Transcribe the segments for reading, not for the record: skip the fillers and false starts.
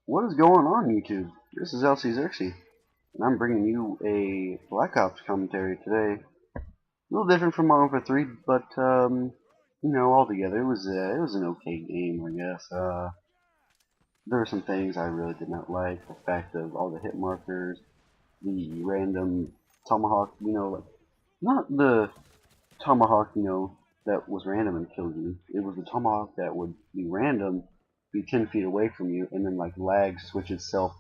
What is going on, YouTube? This is LC Xerxes, and I'm bringing you a Black Ops commentary today. A little different from Modern Warfare 3, but altogether it was an okay game, I guess. There were some things I really did not like. The fact of all the hit markers, the random tomahawk, like not the tomahawk, that was random and killed you. It was the tomahawk that would be random, be 10 feet away from you, and then like lag switch itself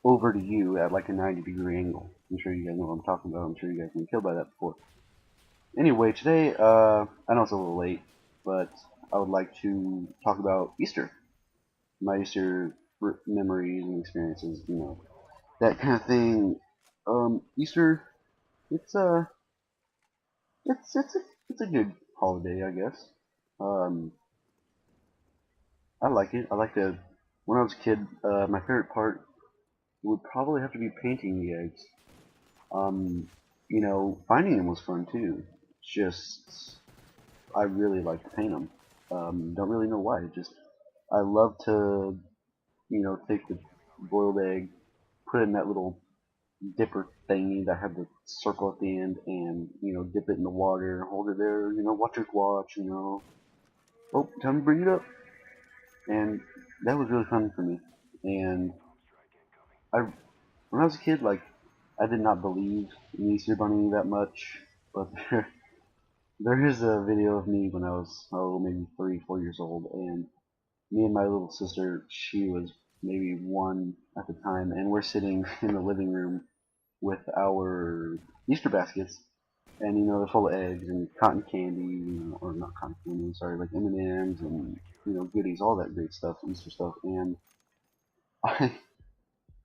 over to you at like a 90-degree angle. I'm sure you guys know what I'm talking about. I'm sure you guys have been killed by that before. Anyway, today, I know it's a little late, but I would like to talk about Easter. My Easter memories and experiences, that kind of thing. Easter, it's a, it's a good holiday, I guess. Um, I like it. I like to, when I was a kid, my favorite part would probably have to be painting the eggs. Um, finding them was fun too. Just I really like to paint them. Don't really know why. Just I love to, take the boiled egg, put it in that little dipper thingy that had the circle at the end, and dip it in the water, hold it there, watch it watch, Oh, time to bring it up, and that was really fun for me. And I, when I was a kid, like I did not believe in Easter Bunny that much, but there is a video of me when I was, maybe 3, 4 years old, and me and my little sister, she was maybe 1 at the time, and we're sitting in the living room with our Easter baskets, and they're full of eggs and cotton candy, or not cotton candy, sorry, like M&Ms and goodies, all that great stuff, Easter stuff, and I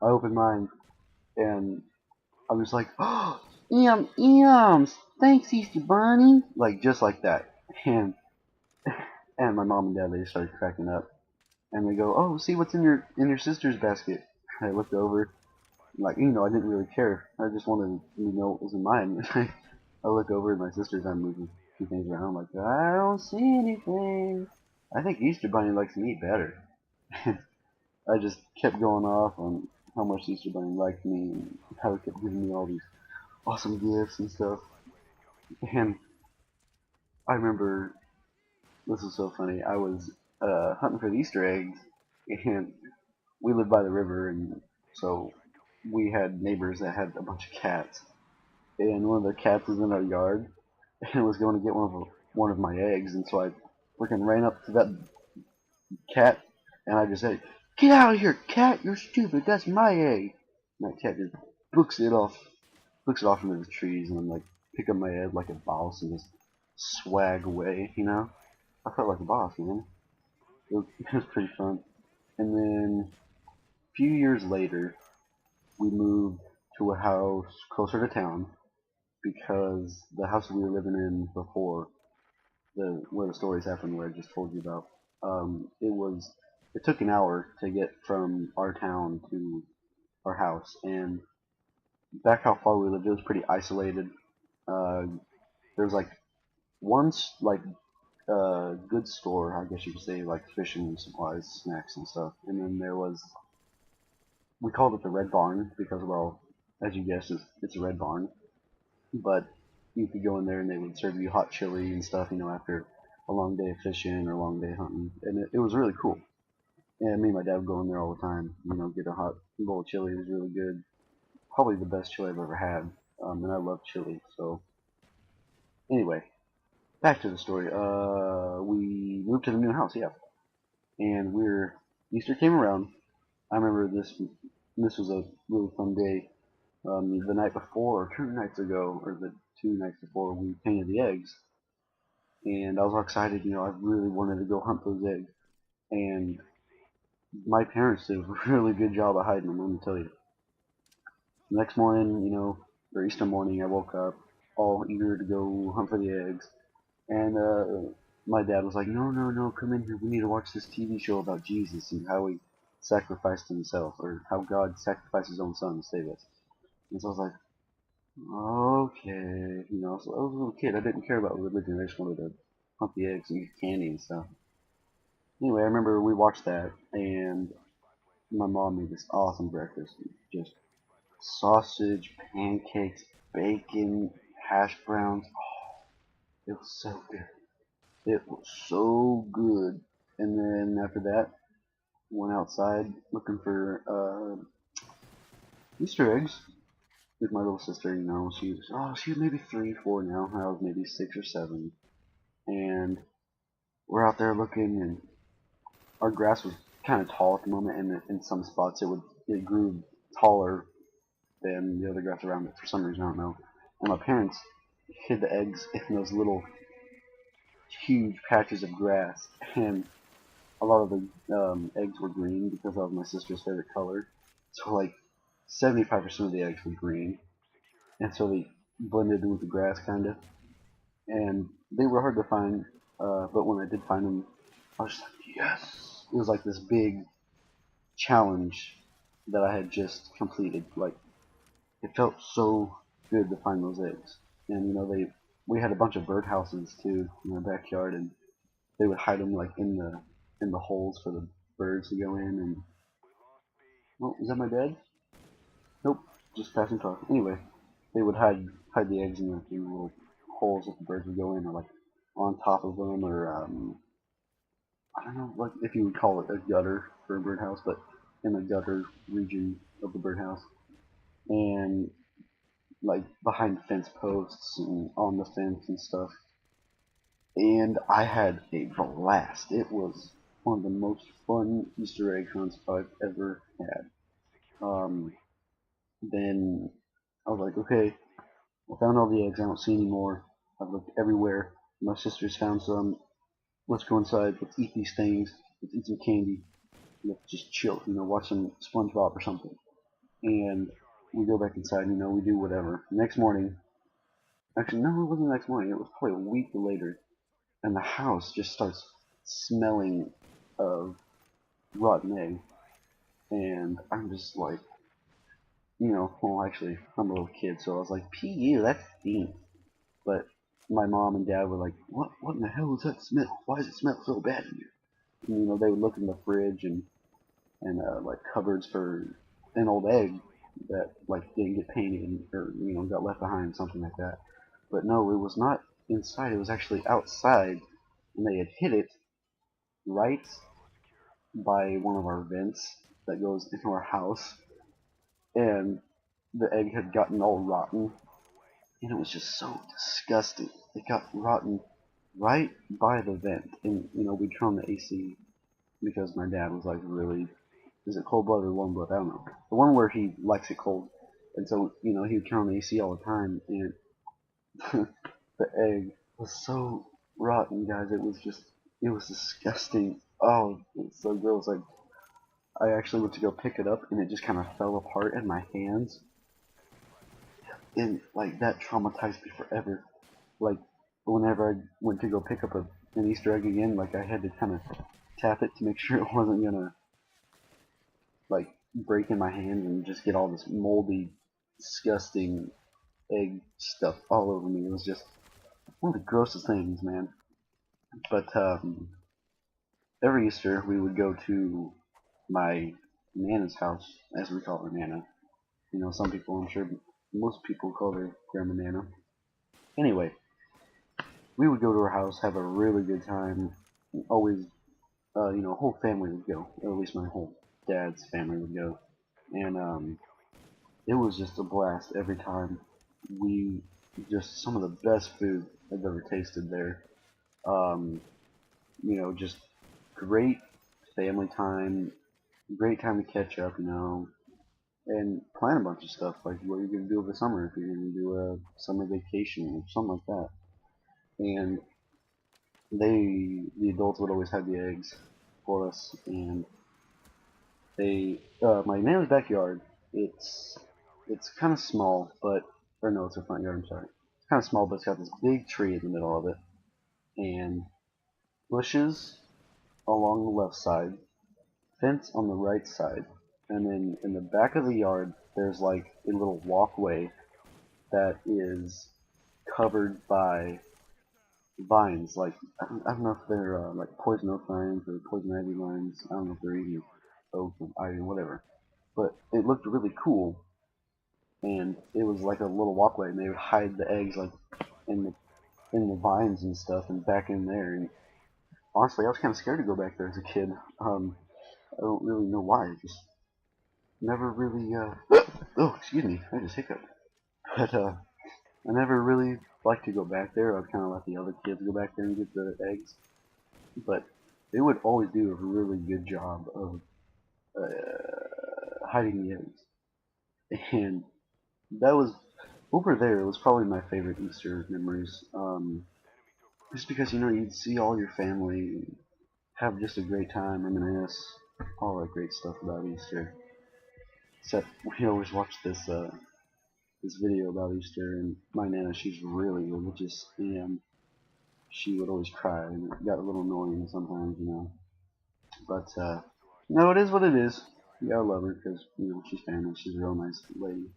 I opened mine, and I was like, oh, yums, thanks Easter Bunny, like just like that, and my mom and dad, they started cracking up, and they go, "Oh, see what's in your sister's basket." I looked over, like I didn't really care. I just wanted to know what was in mine. I look over at my sister's. I'm moving a few things around. I'm like, I don't see anything. I think Easter Bunny likes me better. I just kept going off on how much Easter Bunny liked me and how it kept giving me all these awesome gifts and stuff. And I remember this was so funny. I was hunting for the Easter eggs, and we lived by the river, and so we had neighbors that had a bunch of cats, and one of their cats was in our yard and was going to get one of my eggs, and so I freaking ran up to that cat, and I just said, "Get out of here, cat! You're stupid. That's my egg." And that cat just books it off into the trees, and I'm like, pick up my egg like a boss and just swag away. I felt like a boss, man. It was pretty fun. And then a few years later, we moved to a house closer to town because the house we were living in before, the where the stories happened, where I just told you about, it took an hour to get from our town to our house, and back how far we lived, it was pretty isolated. Uh, there was like one good store, I guess you could say, like fishing supplies, snacks and stuff, and then there was, we called it the Red Barn because, well, as you guessed, it's a red barn. But you could go in there and they would serve you hot chili and stuff, after a long day of fishing or a long day hunting, and it was really cool. And me and my dad would go in there all the time, get a hot bowl of chili. It was really good, probably the best chili I've ever had, and I love chili. So anyway, back to the story. We moved to the new house, yeah, and Easter came around. I remember this. This was a really fun day. The night before, or 2 nights ago, or the 2 nights before, we painted the eggs, and I was all excited. I really wanted to go hunt those eggs, and my parents did a really good job of hiding them. Let me tell you. The next morning, or Easter morning, I woke up all eager to go hunt for the eggs, and my dad was like, "No, no, no, come in here. We need to watch this TV show about Jesus and how he sacrificed himself, or how God sacrificed his own son to save us." And so I was like, okay, so I was a little kid. I didn't care about religion. I just wanted to hunt the eggs and eat candy and stuff. Anyway, I remember we watched that, and my mom made this awesome breakfast. Just sausage, pancakes, bacon, hash browns. It was so good. It was so good. And then after that, went outside looking for Easter eggs with my little sister. You know, she was maybe 3, 4 now. I was maybe 6 or 7, and we're out there looking, and our grass was kind of tall at the moment, and in some spots it grew taller than the other grass around it for some reason, I don't know. And my parents hid the eggs in those little huge patches of grass, and a lot of the eggs were green because that was my sister's favorite color. So like 75% of the eggs were green, and so they blended in with the grass kind of, and they were hard to find. But when I did find them, I was just like, yes! It was like this big challenge that I had just completed. Like it felt so good to find those eggs. And you know, we had a bunch of birdhouses too in our backyard, and they would hide them like in the holes for the birds to go in. And oh, is that my dad? Nope, just passing car. Anyway, they would hide the eggs in the little holes that the birds would go in, or like on top of them, or I don't know, like if you would call it a gutter for a birdhouse, but in the gutter region of the birdhouse, and like behind fence posts and on the fence and stuff. And I had a blast. It was one of the most fun Easter egg hunts I've ever had. Um, then I was like, okay, I found all the eggs. I don't see any more. I've looked everywhere. My sister's found some. Let's go inside. Let's eat these things. Let's eat some candy. Let's just chill. You know, watch some SpongeBob or something. And we go back inside. You know, we do whatever. Next morning, actually, no, it wasn't the next morning. It was probably a week later, and the house just starts smelling of rotten egg. And I'm just like, well, actually, I'm a little kid, so I was like, "Pu, that's stink." But my mom and dad were like, "What in the hell is that smell? Why does it smell so bad in here?" And, they would look in the fridge and like cupboards for an old egg that like didn't get painted or got left behind, something like that. But no, it was not inside. It was actually outside, and they had hid it right by one of our vents that goes into our house, and the egg had gotten all rotten, and it was just so disgusting. It got rotten right by the vent, and we turned on the AC because my dad was like, really, is it cold blood or warm blood? I don't know. The one where he likes it cold, and so he would turn on the AC all the time, and the egg was so rotten, guys. It was disgusting. Oh, it was so gross. Like I actually went to go pick it up, and it just kind of fell apart in my hands, and like that traumatized me forever. Like whenever I went to go pick up an Easter egg again, like I had to kind of tap it to make sure it wasn't gonna like break in my hands and just get all this moldy, disgusting egg stuff all over me. It was just one of the grossest things, man. But every Easter we would go to my Nana's house, as we call her Nana. Some people, I'm sure most people call her Grandma Nana. Anyway, we would go to her house, have a really good time. Always, whole family would go. Or at least my whole dad's family would go, and it was just a blast every time. We just some of the best food I've ever tasted there. Um, just great family time, great time to catch up, and plan a bunch of stuff like what you're gonna do over the summer if you're gonna do a summer vacation or something like that. And the adults would always have the eggs for us, and my nana's backyard, it's kind of small, but or no, it's her front yard. I'm sorry, it's kind of small, but it's got this big tree in the middle of it, and bushes along the left side, fence on the right side, and then in the back of the yard, there's like a little walkway that is covered by vines. Like I don't know if they're like poison oak vines or poison ivy vines. I don't know if they're even oak or iron, whatever. But it looked really cool, and it was like a little walkway, and they would hide the eggs like in the vines and stuff, and back in there. And honestly, I was kind of scared to go back there as a kid. I don't really know why. I just never really. Oh, excuse me, I just hiccuped. But I never really liked to go back there. I'd kind of let the other kids go back there and get the eggs. But they would always do a really good job of hiding the eggs. And that was over there. It was probably my favorite Easter memories. Just because you'd see all your family, have just a great time, reminisce, all that great stuff about Easter. Except we always watch this video about Easter, and my nana, she's really religious, and she would always cry, and it got a little annoying sometimes. But no, it is what it is. You gotta love her because she's family. She's a real nice lady.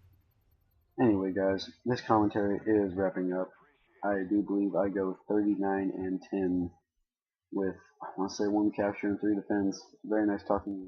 Anyway, guys, this commentary is wrapping up. I do believe I go 39 and 10 with, I want to say, 1 capture and 3 defense. Very nice talking to you.